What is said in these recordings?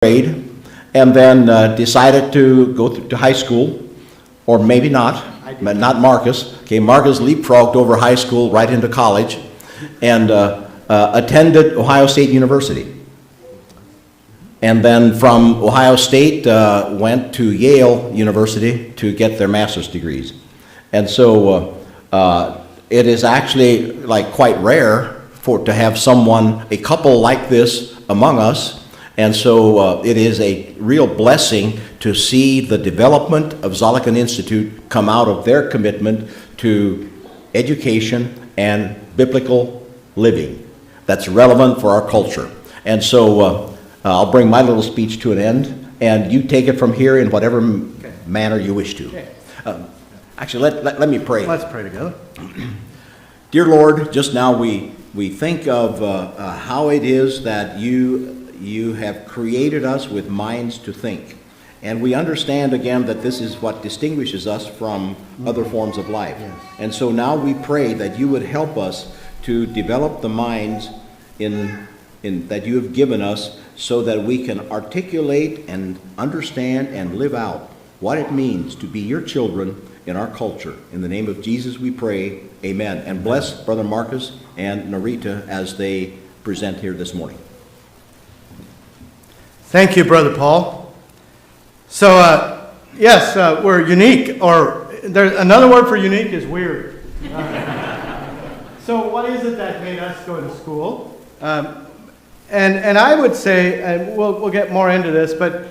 grade, and then decided to go to high school, or maybe not, but not Marcus. Okay, Marcus leapfrogged over high school right into college, and attended Ohio State University. And then from Ohio State, went to Yale University to get their master's degrees. And so it is actually like quite rare to have someone, a couple like this among us. And so it is a real blessing to see the development of Zollikon Institute come out of their commitment to education and biblical living that's relevant for our culture. And so I'll bring my little speech to an end, and you take it from here in whatever manner you wish to. Okay. Actually, let me pray. Let's pray together. Dear Lord, just now we think of how it is that you have created us with minds to think. And we understand again that this is what distinguishes us from other forms of life. Yes. And so now we pray that you would help us to develop the minds that you have given us, so that we can articulate and understand and live out what it means to be your children in our culture. In the name of Jesus we pray, amen. And bless Brother Marcus and Norita as they present here this morning. Thank you, Brother Paul. So, yes, we're unique, or there's another word for unique is weird. So what is it that made us go to school? And I would say, and we'll get more into this, but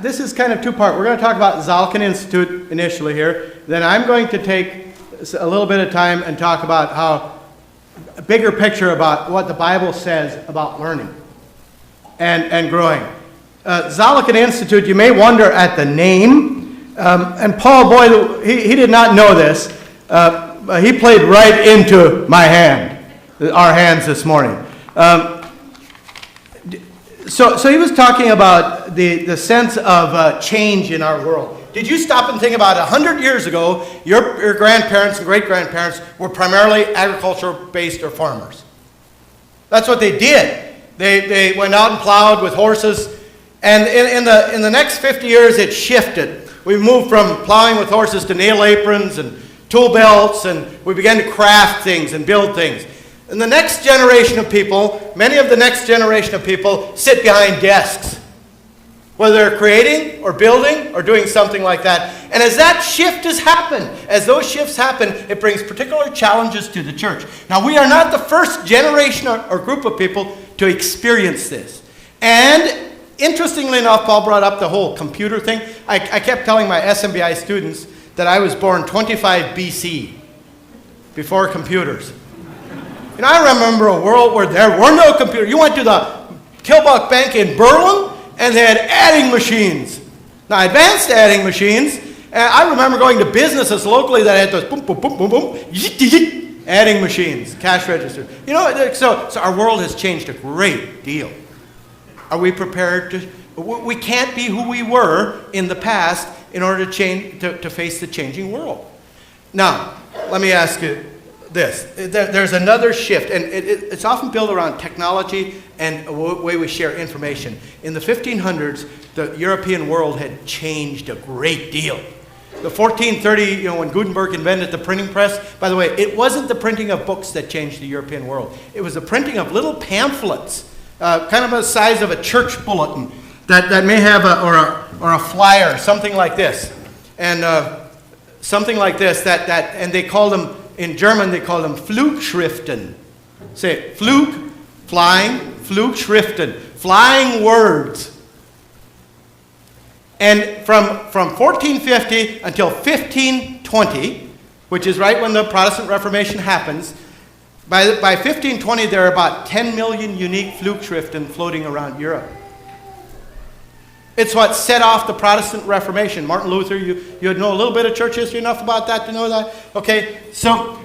this is kind of two-part. We're going to talk about Zollikon Institute initially here. Then I'm going to take a little bit of time and talk about how a bigger picture about what the Bible says about learning and growing. Zollikon Institute, you may wonder at the name. And Paul, boy, he did not know this. He played right into our hands this morning. So he was talking about the sense of change in our world. Did you stop and think about 100 years ago, your grandparents and great-grandparents were primarily agricultural-based or farmers? That's what they did. They went out and plowed with horses, and in the next 50 years it shifted. We moved from plowing with horses to nail aprons and tool belts, and we began to craft things and build things. And the next generation of people, many of the next generation of people sit behind desks, whether they're creating or building or doing something like that. And as that shift has happened, as those shifts happen, it brings particular challenges to the church. Now, we are not the first generation or group of people to experience this. And interestingly enough, Paul brought up the whole computer thing. I kept telling my SMBI students that I was born 25 BC, before computers. And I remember a world where there were no computers. You went to the Kilbuck Bank in Berlin, and they had adding machines. Now, advanced adding machines. And I remember going to businesses locally that had those boom, boom, boom, boom, boom, adding machines, cash registers. You know, so our world has changed a great deal. Are we prepared to? We can't be who we were in the past in order to change to face the changing world. Now, let me ask you this. There's another shift, and it's often built around technology and the way we share information. In the 1500s, the European world had changed a great deal. The 1430, when Gutenberg invented the printing press, by the way, it wasn't the printing of books that changed the European world. It was the printing of little pamphlets, kind of the size of a church bulletin, that may have a flyer, something like this, and something like this. And they called them. In German, they call them Flugschriften. Say, Flug, flying, Flugschriften, flying words. And from 1450 until 1520, which is right when the Protestant Reformation happens, by 1520 there are about 10 million unique Flugschriften floating around Europe. It's what set off the Protestant Reformation. Martin Luther, you know a little bit of church history enough about that to know that? Okay,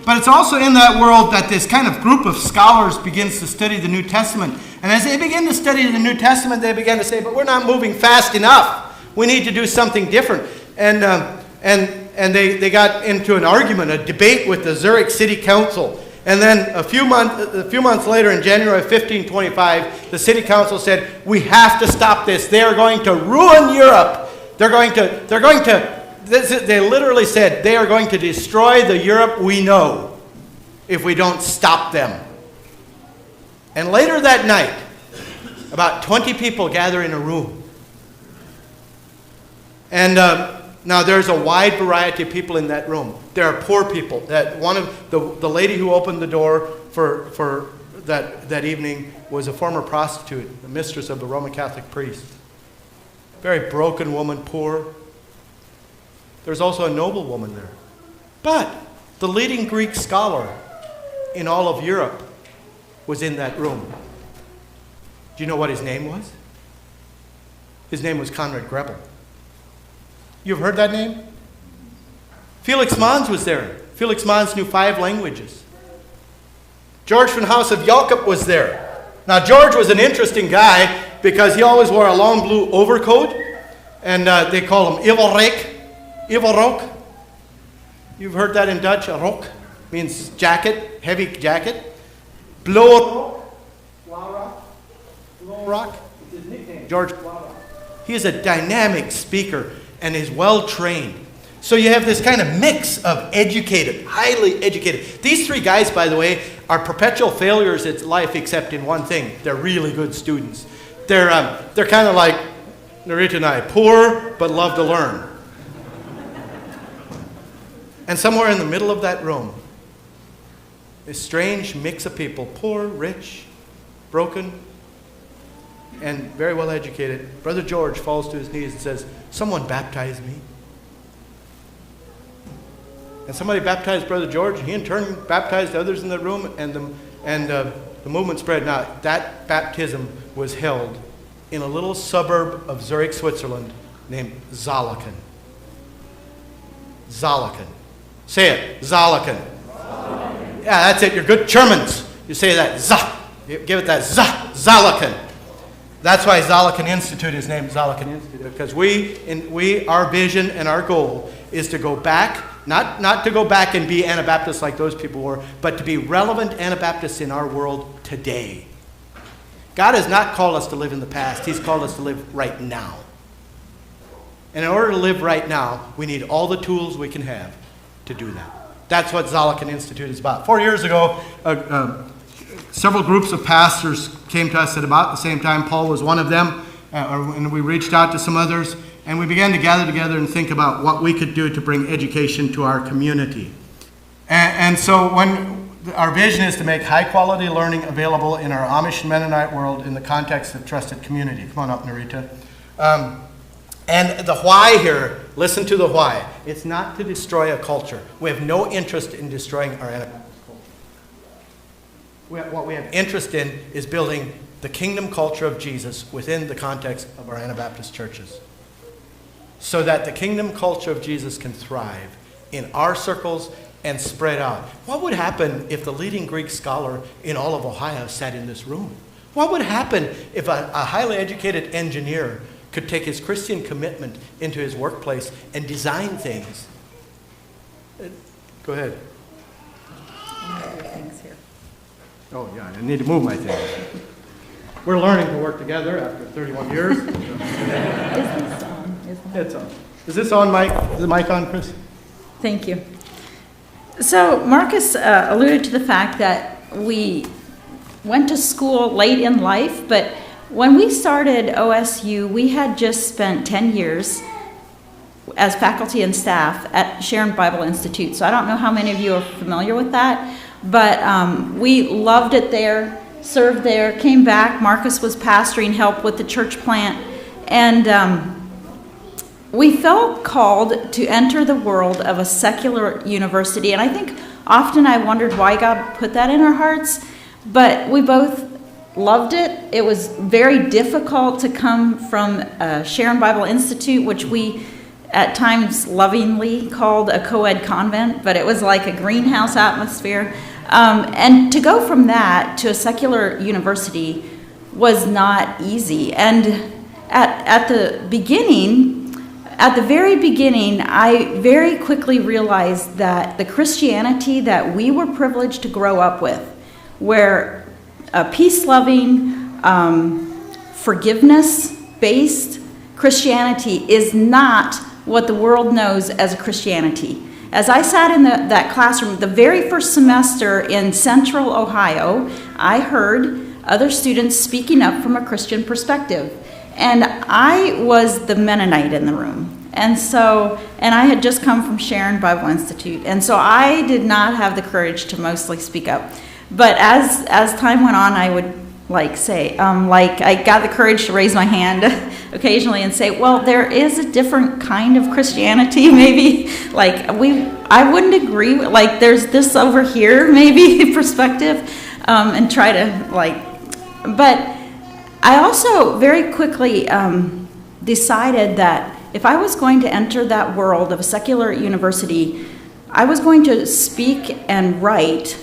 but it's also in that world that this kind of group of scholars begins to study the New Testament. And as they begin to study the New Testament, they begin to say, but we're not moving fast enough. We need to do something different. And they got into an argument, a debate with the Zurich City Council. And then a few months later, in January of 1525, the city council said, we have to stop this. They are going to ruin Europe. They literally said, they are going to destroy the Europe we know if we don't stop them. And later that night, about 20 people gather in a room. And now there's a wide variety of people in that room. There are poor people. That one of the lady who opened the door for that evening was a former prostitute, the mistress of the Roman Catholic priest. Very broken woman, poor. There's also a noble woman there. But the leading Greek scholar in all of Europe was in that room. Do you know what his name was? His name was Conrad Grebel. You've heard that name? Felix Mons was there. Felix Mons knew 5 languages. George van House of Jalkup was there. Now, George was an interesting guy because he always wore a long blue overcoat, and they call him Ivelrok. You've heard that in Dutch, a rok means jacket, heavy jacket. Blauwrok, is his nickname. George Blauwrok. He is a dynamic speaker and is well trained. So you have this kind of mix of educated, highly educated. These 3 guys, by the way, are perpetual failures in life except in one thing. They're really good students. They're kind of like Norita and I, poor but love to learn. And somewhere in the middle of that room, this strange mix of people, poor, rich, broken, and very well educated. Brother George falls to his knees and says, someone baptize me. And somebody baptized Brother George, and he in turn baptized others in the room, and the movement spread. Now, that baptism was held in a little suburb of Zurich, Switzerland, named Zollikon. Zollikon. Say it, Zollikon. Yeah, that's it. You're good Germans. You say that, give it that, Zollikon. That's why Zollikon Institute is named Zollikon Institute, because our vision and our goal is to go back, not to go back and be Anabaptists like those people were, but to be relevant Anabaptists in our world today. God has not called us to live in the past. He's called us to live right now. And in order to live right now, we need all the tools we can have to do that. That's what Zollikon Institute is about. 4 years ago, several groups of pastors came to us at about the same time. Paul was one of them, and we reached out to some others, and we began to gather together and think about what we could do to bring education to our community. And so when our vision is to make high-quality learning available in our Amish and Mennonite world in the context of trusted community. Come on up, Norita. And the why here, listen to the why. It's not to destroy a culture. We have no interest in destroying our Anabaptist culture. What we have interest in is building the kingdom culture of Jesus within the context of our Anabaptist churches, so that the kingdom culture of Jesus can thrive in our circles and spread out. What would happen if the leading Greek scholar in all of Ohio sat in this room? What would happen if a highly educated engineer could take his Christian commitment into his workplace and design things? Go ahead. Things here. Oh, yeah, I need to move my thing. We're learning to work together after 31 years. Is this on? It's on. Is this on, Mike? Is the mic on, Chris? Thank you. So Marcus alluded to the fact that we went to school late in life, but when we started OSU, we had just spent 10 years as faculty and staff at Sharon Bible Institute. So I don't know how many of you are familiar with that, but we loved it there, served there, came back. Marcus was pastoring, helped with the church plant, and we felt called to enter the world of a secular university. And I think often I wondered why God put that in our hearts, but we both loved it. It was very difficult to come from Sharon Bible Institute, which we at times lovingly called a co-ed convent, but it was like a greenhouse atmosphere. And to go from that to a secular university was not easy. And at the beginning, at the very beginning, I very quickly realized that the Christianity that we were privileged to grow up with, where peace-loving, forgiveness-based Christianity is not what the world knows as a Christianity. As I sat in that classroom, the very first semester in Central Ohio, I heard other students speaking up from a Christian perspective. And I was the Mennonite in the room. And I had just come from Sharon Bible Institute. And so I did not have the courage to mostly speak up. But as time went on, I would say, I got the courage to raise my hand occasionally and say, well, there is a different kind of Christianity, maybe. I wouldn't agree, there's this over here, maybe, perspective, and try to, but I also very quickly decided that if I was going to enter that world of a secular university, I was going to speak and write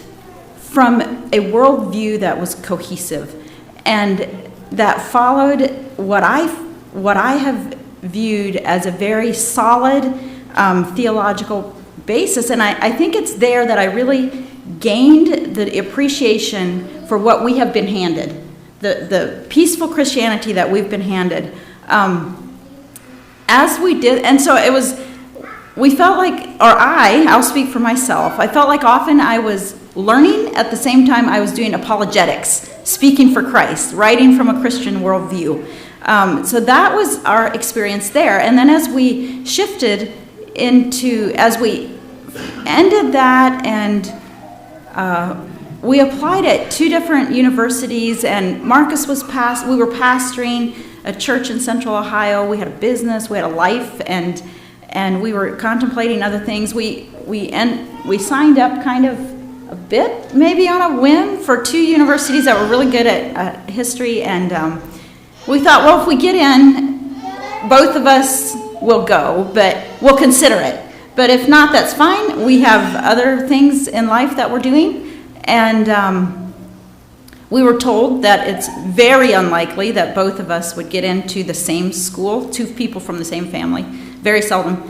from a worldview that was cohesive and that followed what I have viewed as a very solid theological basis. And I think it's there that I really gained the appreciation for what we have been handed, the peaceful Christianity that we've been handed. As we did, and so it was, we felt like, or I'll speak for myself, I felt like often I was learning at the same time I was doing apologetics, speaking for Christ, writing from a Christian worldview. So that was our experience there. And then as we shifted as we ended that and we applied at 2 different universities, and Marcus we were pastoring a church in Central Ohio. We had a business, we had a life, and we were contemplating other things. We signed up kind of a bit, maybe on a whim, for 2 universities that were really good at history, and we thought, well, if we get in, both of us will go, but we'll consider it. But if not, that's fine. We have other things in life that we're doing, and we were told that it's very unlikely that both of us would get into the same school, 2 people from the same family, very seldom.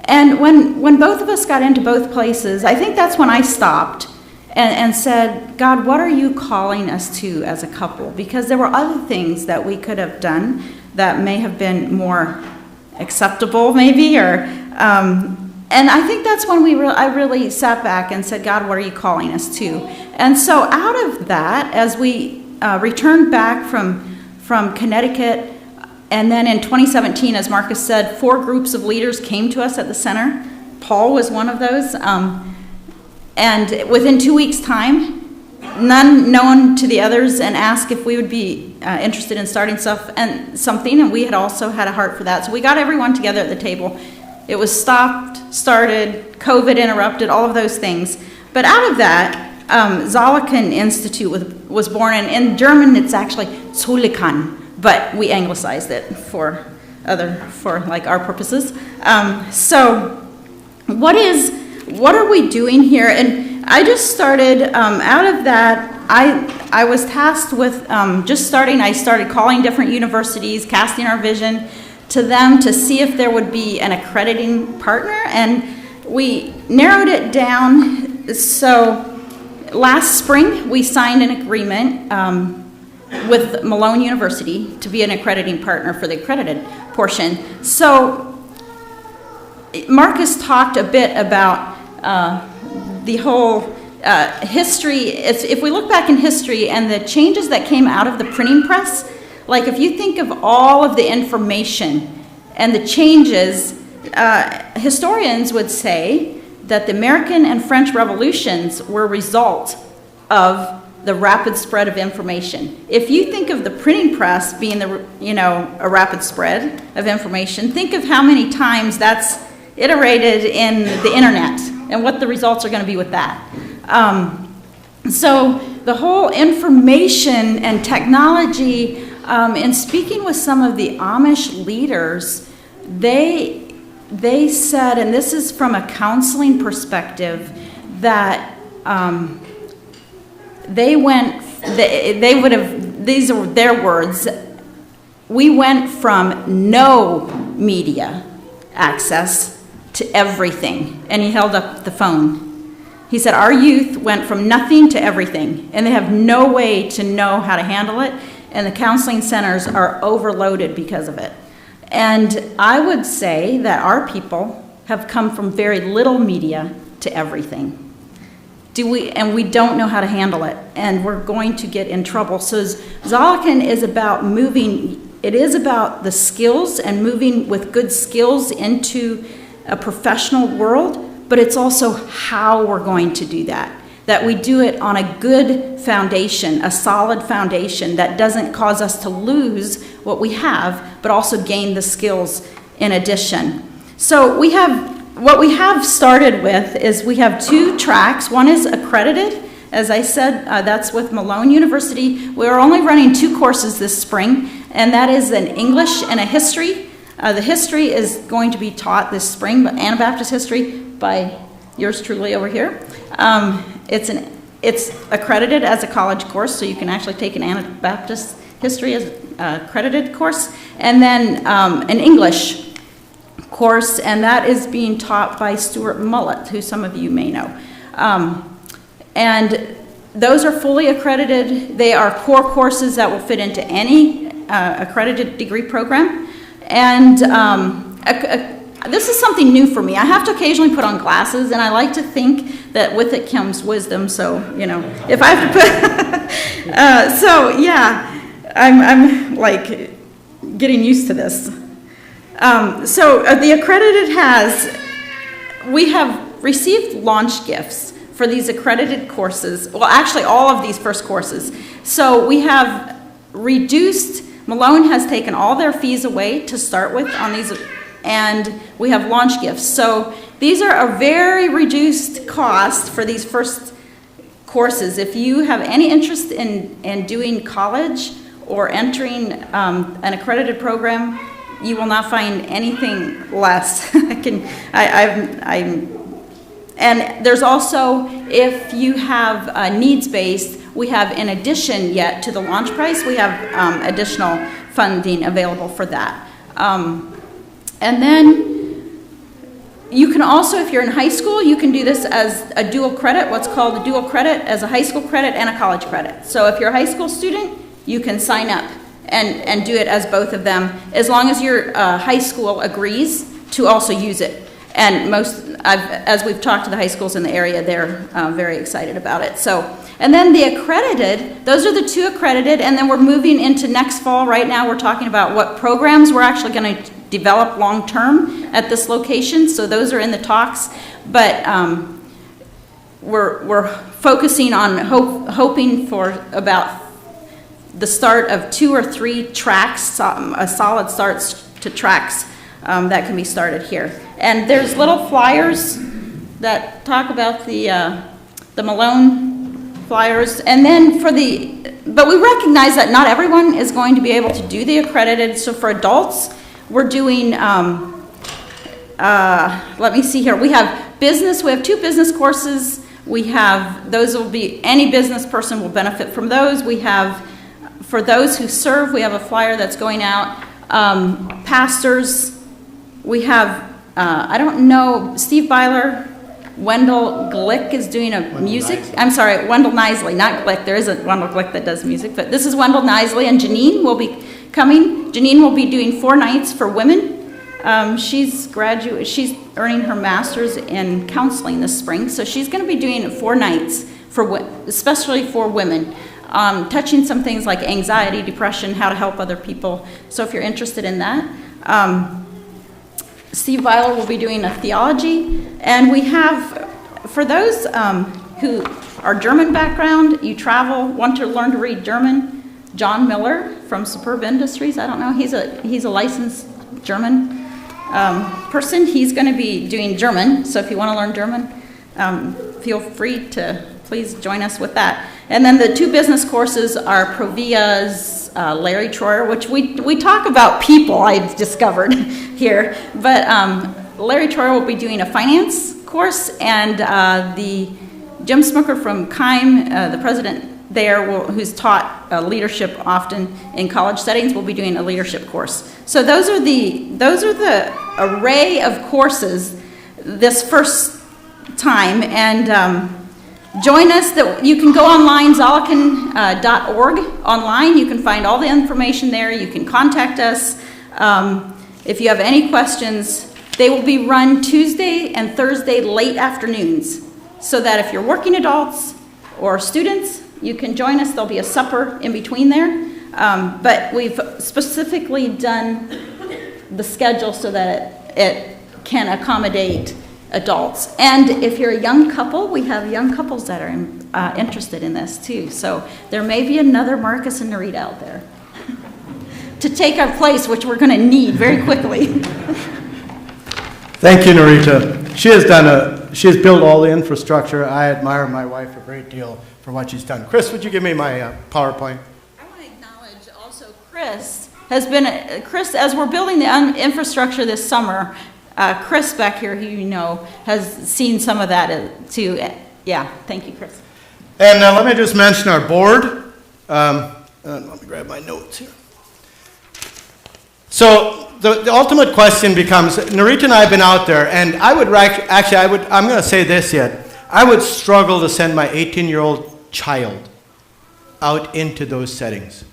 And when both of us got into both places, I think that's when I stopped and said, God, what are you calling us to as a couple? Because there were other things that we could have done that may have been more acceptable, maybe, and I think that's when I really sat back and said, God, what are you calling us to? And so out of that, as we returned back from Connecticut, and then in 2017, as Marcus said, 4 groups of leaders came to us at the center. Paul was one of those. And within 2 weeks' time, none known to the others, and asked if we would be interested in starting something, and we had also had a heart for that. So we got everyone together at the table. It was stopped, started, COVID interrupted, all of those things. But out of that, Zollikon Institute was born, and in German it's actually Zollikon, but we anglicized it for our purposes. So what are we doing here? And I just started, out of that, I was tasked with I started calling different universities, casting our vision to them to see if there would be an accrediting partner, and we narrowed it down. So last spring, we signed an agreement with Malone University to be an accrediting partner for the accredited portion. So Marcus talked a bit about the whole history. If we look back in history and the changes that came out of the printing press, like if you think of all of the information and the changes, historians would say that the American and French revolutions were a result of the rapid spread of information. If you think of the printing press being a rapid spread of information, think of how many times that's iterated in the internet and what the results are going to be with that. So the whole information and technology, in speaking with some of the Amish leaders, they said, and this is from a counseling perspective, that they would have, these are their words, we went from no media access to everything. And he held up the phone. He said, our youth went from nothing to everything, and they have no way to know how to handle it, and the counseling centers are overloaded because of it. And I would say that our people have come from very little media to everything. And we don't know how to handle it, and we're going to get in trouble. So Zollikon is about moving, it is about the skills and moving with good skills into a professional world, but it's also how we're going to do that. That we do it on a good foundation, a solid foundation that doesn't cause us to lose what we have, but also gain the skills in addition. So what we have started with is we have 2 tracks. One is accredited. As I said, that's with Malone University. We're only running 2 courses this spring, and that is an English and a history. The history is going to be taught this spring, but Anabaptist history by yours truly over here. It's accredited as a college course, so you can actually take an Anabaptist history as an accredited course, and then an English course, and that is being taught by Stuart Mullett, who some of you may know. And those are fully accredited. They are core courses that will fit into any accredited degree program. And this is something new for me. I have to occasionally put on glasses, and I like to think that with it comes wisdom. So, if I have to put, so yeah, I'm like getting used to this. So the accredited we have received launch gifts for these accredited courses. Well, actually, all of these first courses. So we have reduced. Malone has taken all their fees away to start with on these, and we have launch gifts. So these are a very reduced cost for these first courses. If you have any interest in doing college or entering an accredited program, you will not find anything less. And there's also, if you have needs-based, we have, in addition yet to the launch price, we have additional funding available for that. And then you can also, if you're in high school, you can do this as a dual credit, what's called a dual credit, as a high school credit and a college credit. So if you're a high school student, you can sign up and do it as both of them, as long as your high school agrees to also use it. And as we've talked to the high schools in the area, they're very excited about it. So, and then the accredited, those are the 2 accredited, and then we're moving into next fall. Right now we're talking about what programs we're actually going to develop long-term at this location. So those are in the talks, but we're focusing on hoping for about the start of 2 or 3 tracks, a solid start to tracks that can be started here. And there's little flyers that talk about the Malone flyers. And then but we recognize that not everyone is going to be able to do the accredited. So for adults, we're doing, let me see here. We have 2 business courses. We have, those will be, any business person will benefit from those. We have, for those who serve, we have a flyer that's going out. Pastors, we have, I don't know, Steve Byler, Wendell Glick is doing a music. I'm sorry, Wendell Nisley, not Glick. There isn't Wendell Glick that does music, but this is Wendell Nisley, and Janine will be coming. Janine will be doing 4 nights for women. She's earning her master's in counseling this spring, so she's going to be doing 4 nights especially for women, touching some things like anxiety, depression, how to help other people. So if you're interested in that. Steve Weiler will be doing a theology, and we have, for those who are German background, you travel, want to learn to read German, John Miller from Superb Industries, I don't know, he's a licensed German person. He's going to be doing German, so if you want to learn German, feel free to please join us with that. And then the 2 business courses are Provia's Larry Troyer, which we talk about people, I've discovered here, but Larry Troyer will be doing a finance course, and the Jim Smucker from KIME, the president there who's taught leadership often in college settings will be doing a leadership course. So those are the array of courses this first time, and join us. You can go online, Zollikon.org online. You can find all the information there. You can contact us if you have any questions. They will be run Tuesday and Thursday late afternoons, so that if you're working adults or students, you can join us. There'll be a supper in between there. But we've specifically done the schedule so that it can accommodate adults. And if you're a young couple, we have young couples that are interested in this too. So there may be another Marcus and Norita out there to take our place, which we're going to need very quickly. Thank you, Norita. She has built all the infrastructure. I admire my wife a great deal for what she's done. Chris, would you give me my PowerPoint? I want to acknowledge also Chris, as we're building the infrastructure this summer, Chris back here, who you know, has seen some of that too. Yeah, thank you, Chris. And let me just mention our board. Let me grab my notes here. So the ultimate question becomes, Norita and I have been out there, and I'm going to say this yet. I would struggle to send my 18-year-old child out into those settings.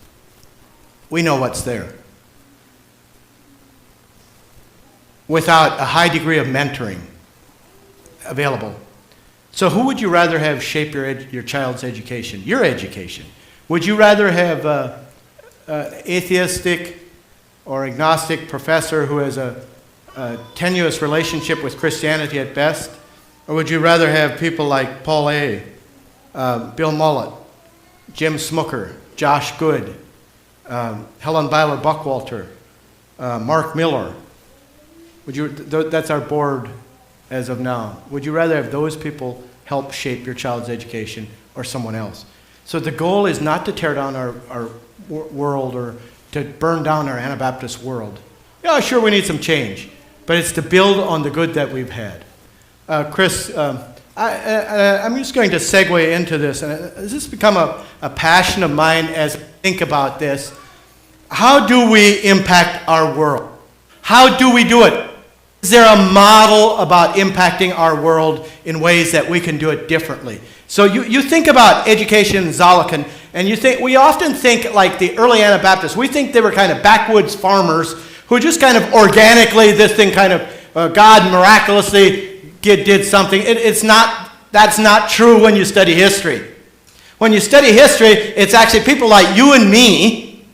We know what's there. Without a high degree of mentoring available. So who would you rather have shape your child's education? Your education. Would you rather have atheistic or agnostic professor who has a tenuous relationship with Christianity at best? Or would you rather have people like Paul A., Bill Mullett, Jim Smooker, Josh Good, Helen Byler Buckwalter, Mark Miller? That's our board as of now. Would you rather have those people help shape your child's education or someone else? So the goal is not to tear down our world or to burn down our Anabaptist world. Yeah, sure, we need some change, but it's to build on the good that we've had. Chris, I'm just going to segue into this, and this has become a passion of mine as I think about this. How do we impact our world? How do we do it? Is there a model about impacting our world in ways that we can do it differently? So you think about education in Zollikon, and we often think like the early Anabaptists. We think they were kind of backwoods farmers who just kind of organically, this thing kind of, God miraculously did something. That's not true when you study history. When you study history, it's actually people like you and me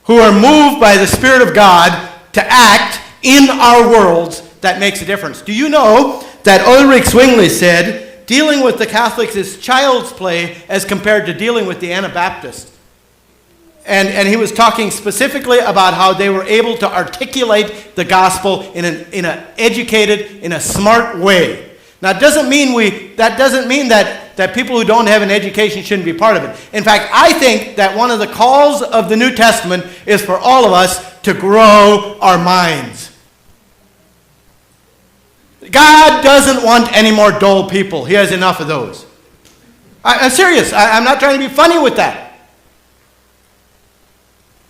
who are moved by the Spirit of God to act in our worlds that makes a difference. Do you know that Ulrich Zwingli said, dealing with the Catholics is child's play as compared to dealing with the Anabaptists? And he was talking specifically about how they were able to articulate the gospel in an educated, in a smart way. Now, that doesn't mean that people who don't have an education shouldn't be part of it. In fact, I think that one of the calls of the New Testament is for all of us to grow our minds. God doesn't want any more dull people. He has enough of those. I'm serious. I'm not trying to be funny with that.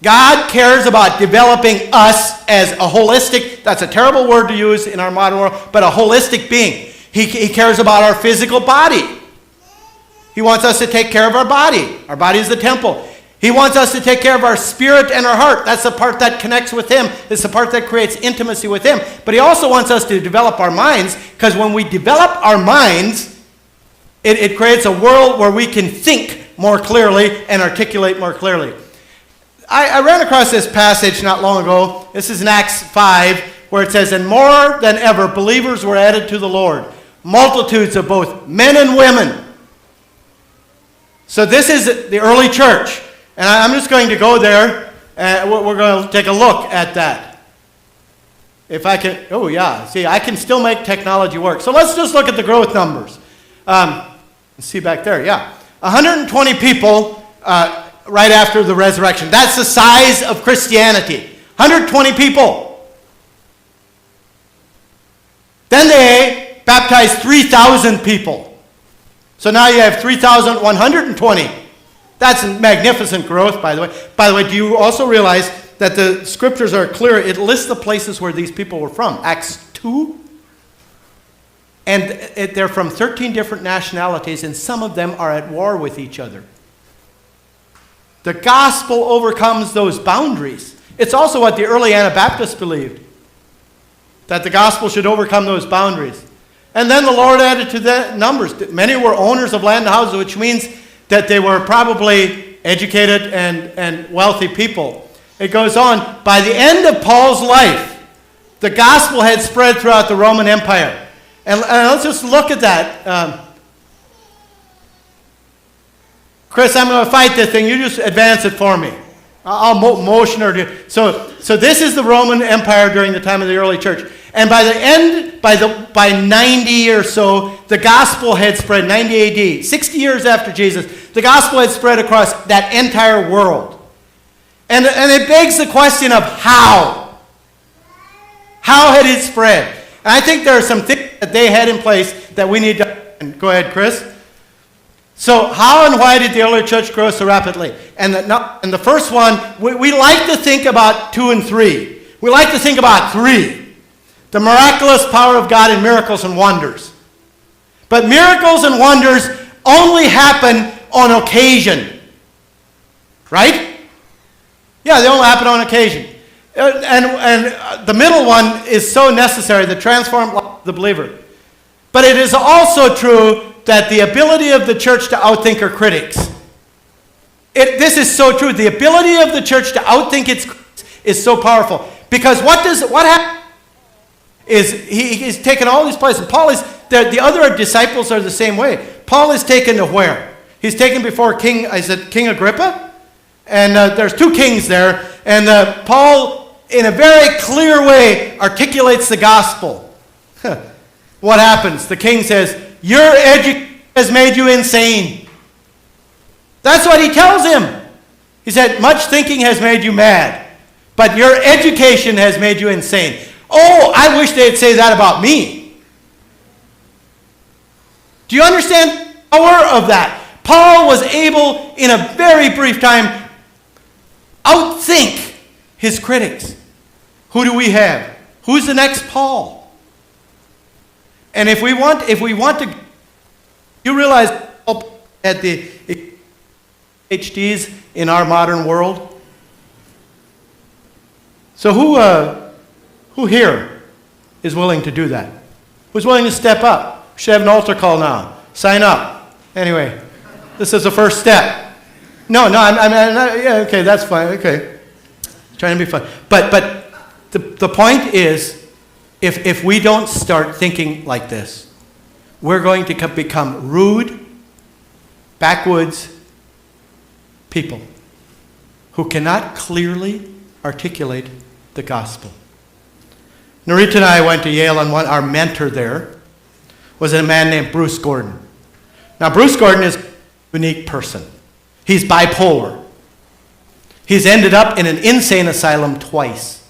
God cares about developing us as a holistic, that's a terrible word to use in our modern world, but a holistic being. He cares about our physical body. He wants us to take care of our body. Our body is the temple. He wants us to take care of our spirit and our heart. That's the part that connects with Him. It's the part that creates intimacy with Him. But He also wants us to develop our minds, because when we develop our minds, it creates a world where we can think more clearly and articulate more clearly. I ran across this passage not long ago. This is in Acts 5, where it says, "And more than ever, believers were added to the Lord, multitudes of both men and women." So this is the early church. And I'm just going to go there, and we're going to take a look at that. If I can, oh yeah, see, I can still make technology work. So let's just look at the growth numbers. Let's see back there, yeah. 120 people right after the resurrection. That's the size of Christianity. 120 people. Then they baptized 3,000 people. So now you have 3,120. That's magnificent growth, by the way. By the way, do you also realize that the scriptures are clear? It lists the places where these people were from. Acts 2. And they're from 13 different nationalities, and some of them are at war with each other. The gospel overcomes those boundaries. It's also what the early Anabaptists believed, that the gospel should overcome those boundaries. And then the Lord added to the numbers. Many were owners of land and houses, which means that they were probably educated and wealthy people. It goes on, by the end of Paul's life, the gospel had spread throughout the Roman Empire. And let's just look at that. Chris, I'm going to fight this thing. You just advance it for me. I'll motion her. So this is the Roman Empire during the time of the early church. And by the end, by 90 or so, the gospel had spread, 90 AD, 60 years after Jesus, the gospel had spread across that entire world. And it begs the question of how. How had it spread? And I think there are some things that they had in place that we need to... Go ahead, Chris. So how and why did the early church grow so rapidly? And the first one, we like to think about 2 and 3. We like to think about 3. The miraculous power of God in miracles and wonders. But miracles and wonders only happen on occasion. Right? Yeah, they only happen on occasion. And the middle one is so necessary, the transformed life of the believer. But it is also true that the ability of the church to outthink her critics. This is so true. The ability of the church to outthink its critics is so powerful. Because what happens is he's taken all these places. Paul is, the other disciples are the same way. Paul is taken to where? He's taken before King Agrippa? And there's 2 kings there. And Paul, in a very clear way, articulates the gospel. What happens? The king says, your education has made you insane. That's what he tells him. He said, much thinking has made you mad, but your education has made you insane. Oh, I wish they'd say that about me. Do you understand the power of that? Paul was able, in a very brief time, outthink his critics. Who do we have? Who's the next Paul? And if we want to, you realize Paul had the PhDs in our modern world. So who here is willing to do that? Who's willing to step up? We should have an altar call now. Sign up. Anyway, this is the first step. No, yeah, okay, that's fine. Okay, trying to be fun. But the point is, if we don't start thinking like this, we're going to become rude, backwoods people who cannot clearly articulate the gospel. Norita and I went to Yale, and our mentor there was a man named Bruce Gordon. Now, Bruce Gordon is a unique person. He's bipolar. He's ended up in an insane asylum twice.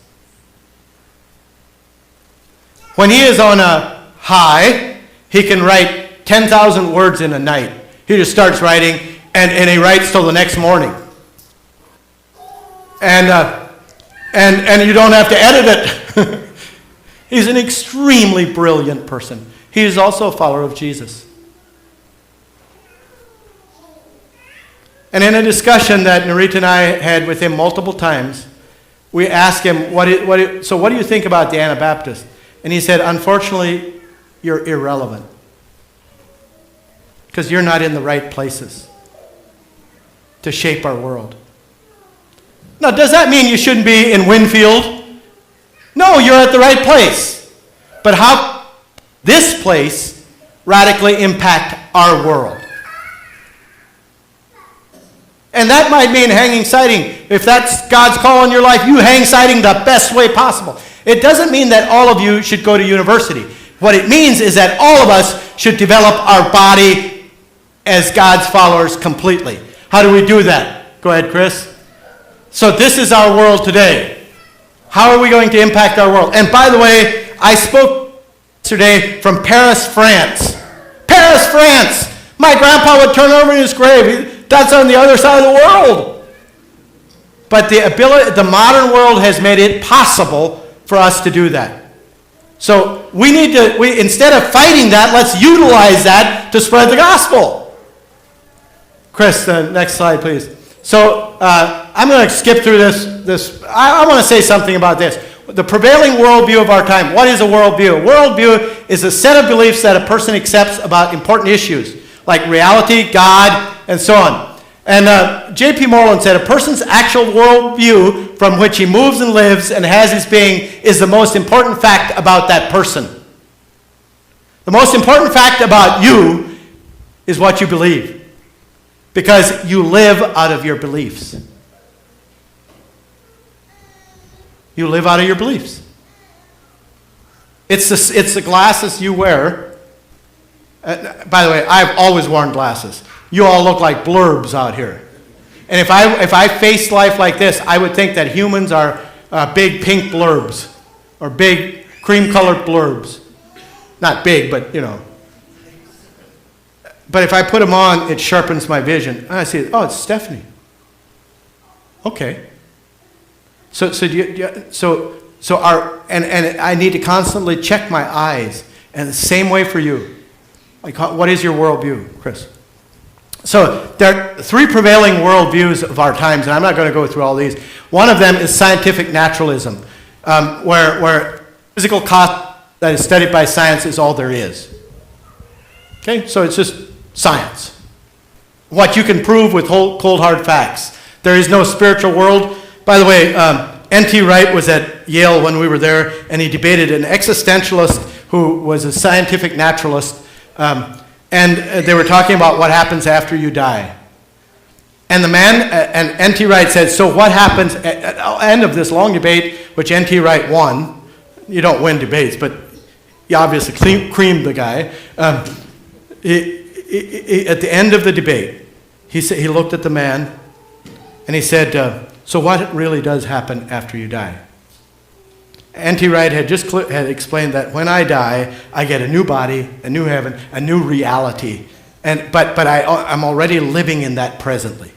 When he is on a high, he can write 10,000 words in a night. He just starts writing, and he writes till the next morning. And you don't have to edit it. He's an extremely brilliant person. He is also a follower of Jesus. And in a discussion that Norita and I had with him multiple times, we asked him, so what do you think about the Anabaptists? And he said, unfortunately, you're irrelevant. Because you're not in the right places to shape our world. Now, does that mean you shouldn't be in Winfield? No, you're at the right place. But how this place radically impact our world? And that might mean hanging siding. If that's God's call on your life, you hang siding the best way possible. It doesn't mean that all of you should go to university. What it means is that all of us should develop our body as God's followers completely. How do we do that? Go ahead, Chris. So this is our world today. How are we going to impact our world? And by the way, I spoke yesterday from Paris, France. Paris, France! My grandpa would turn over in his grave. That's on the other side of the world. But the modern world has made it possible for us to do that. So we need to, instead of fighting that, let's utilize that to spread the gospel. Chris, next slide, please. So I'm going to skip through this. I want to say something about this. The prevailing worldview of our time. What is a worldview? A worldview is a set of beliefs that a person accepts about important issues, like reality, God, and so on. And J.P. Moreland said, a person's actual worldview from which he moves and lives and has his being is the most important fact about that person. The most important fact about you is what you believe, because you live out of your beliefs. You live out of your beliefs. It's the glasses you wear. By the way, I've always worn glasses. You all look like blurbs out here. And if I faced life like this, I would think that humans are big pink blurbs or big cream-colored blurbs. Not big, but you know. But if I put them on, it sharpens my vision. And I see, oh, it's Stephanie. Okay. So I need to constantly check my eyes, and the same way for you. Like, what is your worldview, Chris? So there are three prevailing worldviews of our times, and I'm not going to go through all these. One of them is scientific naturalism, where physical cost that is studied by science is all there is. Okay, so it's just science. What you can prove with cold hard facts. There is no spiritual world. By the way, N.T. Wright was at Yale when we were there, and he debated an existentialist who was a scientific naturalist, and they were talking about what happens after you die. And the man, and N.T. Wright said, so what happens at the end of this long debate, which N.T. Wright won. You don't win debates, but you obviously creamed the guy. At the end of the debate, he looked at the man, and he said, so what really does happen after you die? N.T. Wright had just had explained that when I die, I get a new body, a new heaven, a new reality. But I'm already living in that presently.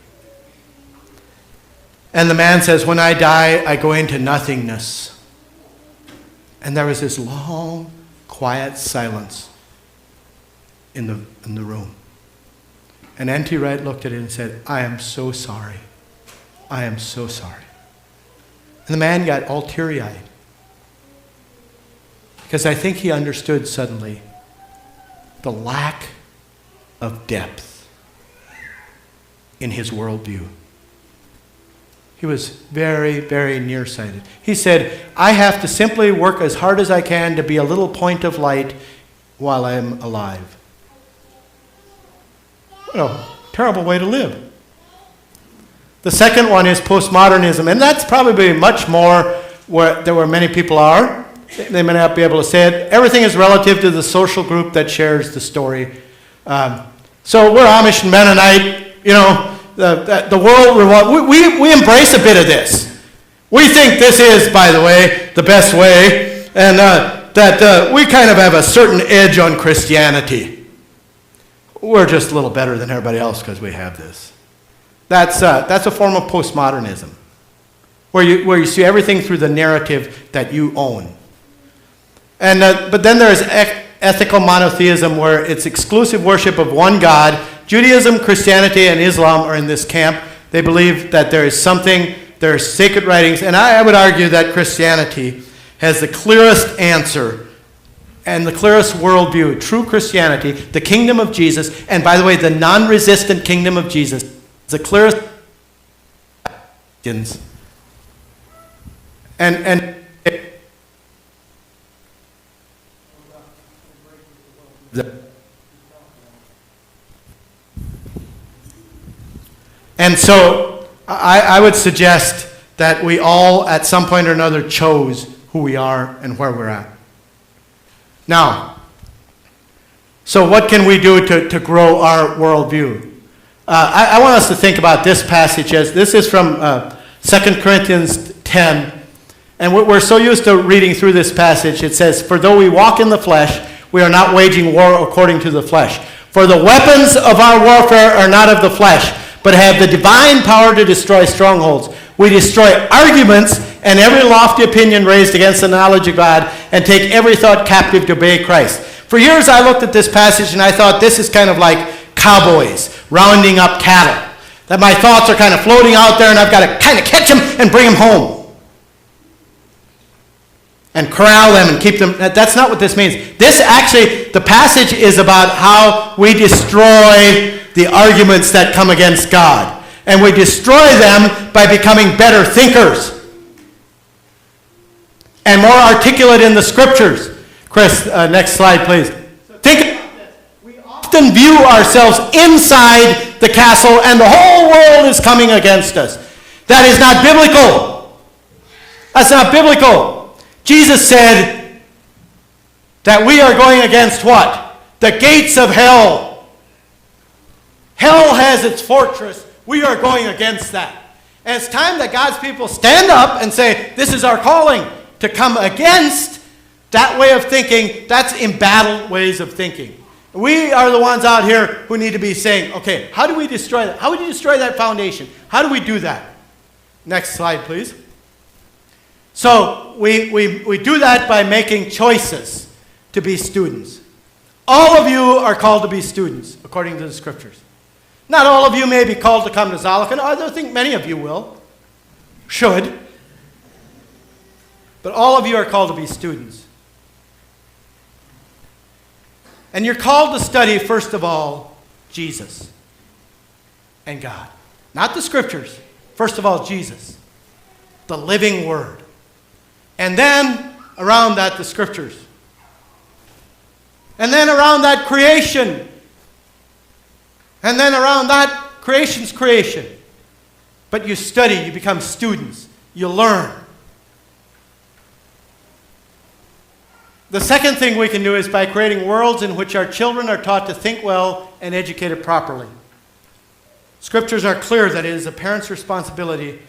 And the man says, when I die, I go into nothingness. And there was this long, quiet silence in the room. And N.T. Wright looked at it and said, I am so sorry. I am so sorry. And the man got all teary-eyed, because I think he understood suddenly the lack of depth in his worldview. He was very, very nearsighted. He said, I have to simply work as hard as I can to be a little point of light while I am alive. What a terrible way to live. The second one is postmodernism, and that's probably much more where many people are. They may not be able to say it. Everything is relative to the social group that shares the story. So we're Amish and Mennonite, you know, the world, we embrace a bit of this. We think this is, by the way, the best way, and that we kind of have a certain edge on Christianity. We're just a little better than everybody else because we have this. That's a form of postmodernism, where you see everything through the narrative that you own. And but then there's ethical monotheism, where it's exclusive worship of one God. Judaism, Christianity, and Islam are in this camp. They believe that there is something, there are sacred writings, and I would argue that Christianity has the clearest answer and the clearest worldview. True Christianity, the kingdom of Jesus, and by the way, the non-resistant kingdom of Jesus, the clearest. And so I would suggest that we all at some point or another chose who we are and where we're at. Now, so what can we do to grow our worldview? I want us to think about this passage as this is from 2 Corinthians 10. And we're so used to reading through this passage. It says, for though we walk in the flesh, we are not waging war according to the flesh. For the weapons of our warfare are not of the flesh, but have the divine power to destroy strongholds. We destroy arguments and every lofty opinion raised against the knowledge of God, and take every thought captive to obey Christ. For years I looked at this passage and I thought this is kind of like cowboys rounding up cattle. That my thoughts are kind of floating out there and I've got to kind of catch them and bring them home. And corral them and keep them. That's not what this means. This actually, the passage is about how we destroy the arguments that come against God. And we destroy them by becoming better thinkers and more articulate in the scriptures. Chris, next slide, please. Think about this. We often view ourselves inside the castle and the whole world is coming against us. That is not biblical. That's not biblical. Jesus said that we are going against what? The gates of hell. Hell has its fortress. We are going against that. And it's time that God's people stand up and say, this is our calling, to come against that way of thinking. That's embattled ways of thinking. We are the ones out here who need to be saying, okay, how do we destroy that? How would you destroy that foundation? How do we do that? Next slide, please. So we do that by making choices to be students. All of you are called to be students, according to the scriptures. Not all of you may be called to come to Zollikon. I don't think many of you will. Should. But all of you are called to be students. And you're called to study, first of all, Jesus and God. Not the scriptures. First of all, Jesus. The living word. And then, around that, the scriptures. And then around that, creation. And then around that, creation's creation. But you study, you become students. You learn. The second thing we can do is by creating worlds in which our children are taught to think well and educated properly. Scriptures are clear that it is a parent's responsibility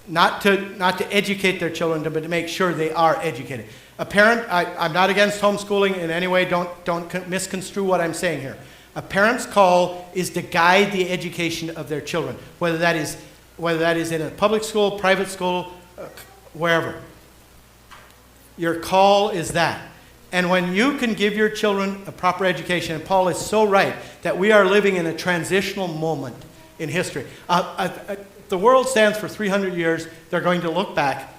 not to educate their children, but to make sure they are educated. A parent, I'm not against homeschooling in any way. Don't misconstrue what I'm saying here. A parent's call is to guide the education of their children, whether that is in a public school, private school, wherever. Your call is that. And when you can give your children a proper education, and Paul is so right that we are living in a transitional moment in history. The world stands for 300 years. They're going to look back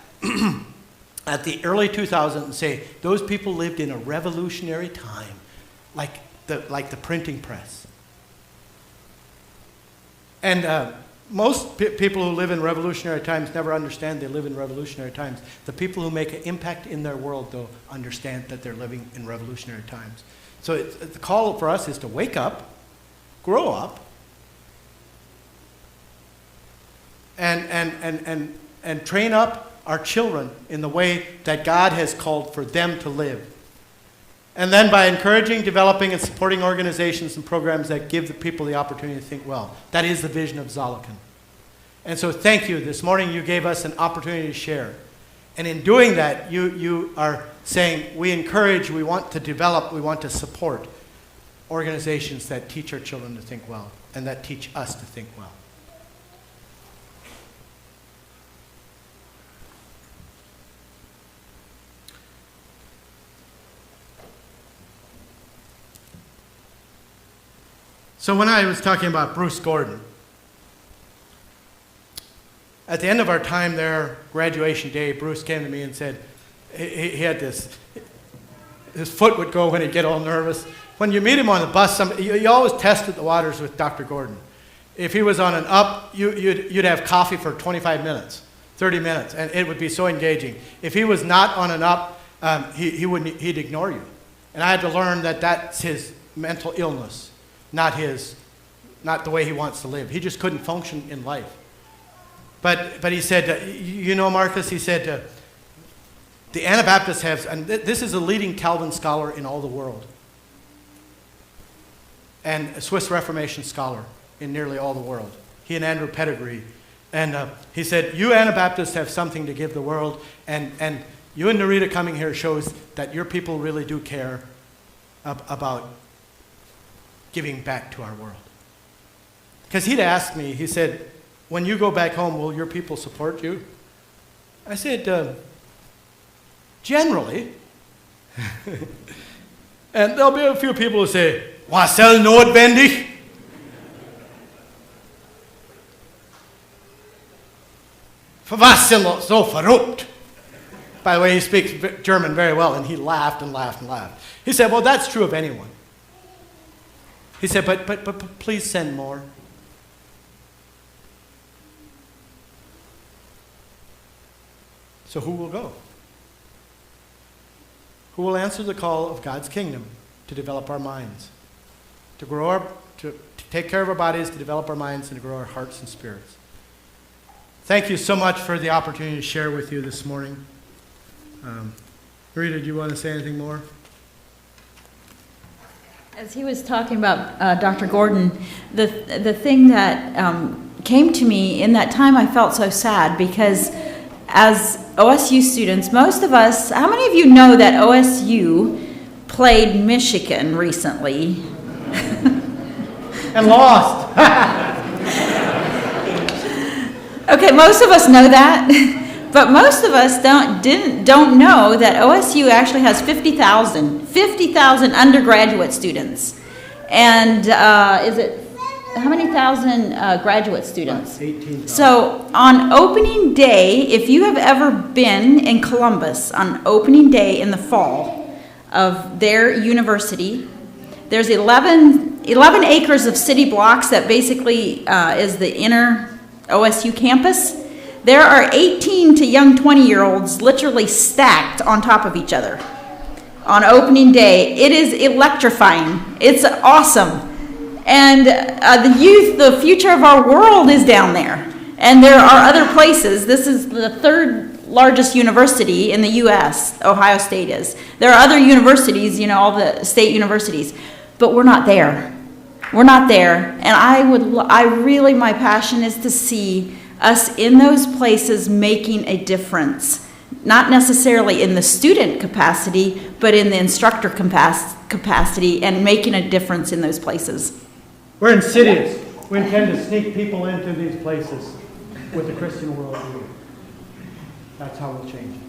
at the early 2000s and say, those people lived in a revolutionary time, like the printing press. And most people who live in revolutionary times never understand they live in revolutionary times. The people who make an impact in their world, though, understand that they're living in revolutionary times. So the call for us is to wake up, grow up, and train up our children in the way that God has called for them to live. And then by encouraging, developing, and supporting organizations and programs that give the people the opportunity to think well. That is the vision of Zollikon. And so thank you. This morning you gave us an opportunity to share. And in doing that, you are saying, we encourage, we want to develop, we want to support organizations that teach our children to think well and that teach us to think well. So when I was talking about Bruce Gordon, at the end of our time there, graduation day, Bruce came to me and said, he had this, his foot would go when he'd get all nervous. When you meet him on the bus, you always tested the waters with Dr. Gordon. If he was on an up, you'd have coffee for 25 minutes, 30 minutes, and it would be so engaging. If he was not on an up, he'd ignore you. And I had to learn that that's his mental illness. Not the way he wants to live. He just couldn't function in life. But he said, you know, Marcus, he said, the Anabaptists have, and this is a leading Calvin scholar in all the world, and a Swiss Reformation scholar in nearly all the world. He and Andrew Pettigrew. And he said, you Anabaptists have something to give the world, and you and Norita coming here shows that your people really do care about giving back to our world. Because he'd asked me, he said, when you go back home, will your people support you? I said, generally. And there'll be a few people who say, "Vad säger nödvändigt?" För vad säger så förut? By the way, he speaks German very well, and he laughed and laughed and laughed. He said, well, that's true of anyone. He said, but please send more. So who will go? Who will answer the call of God's kingdom to develop our minds, to grow to take care of our bodies, to develop our minds, and to grow our hearts and spirits? Thank you so much for the opportunity to share with you this morning. Norita, do you want to say anything more? As he was talking about Dr. Gordon, the thing that came to me in that time, I felt so sad because as OSU students, most of us, how many of you know that OSU played Michigan recently? And lost. Okay, most of us know that, but most of us don't know that OSU actually has 50,000 undergraduate students, and how many thousand graduate students? 18,000. So on opening day, if you have ever been in Columbus on opening day in the fall of their university, there's 11 acres of city blocks that basically is the inner OSU campus. There are 18 to young 20-year-olds literally stacked on top of each other on opening day. It is electrifying. It's awesome. And the youth, the future of our world is down there. And there are other places. This is the third largest university in the U.S., Ohio State is. There are other universities, all the state universities, but we're not there. We're not there. And my passion is to see us in those places making a difference. Not necessarily in the student capacity, but in the instructor capacity and making a difference in those places. We're insidious. We intend to sneak people into these places with the Christian worldview. That's how we'll change it.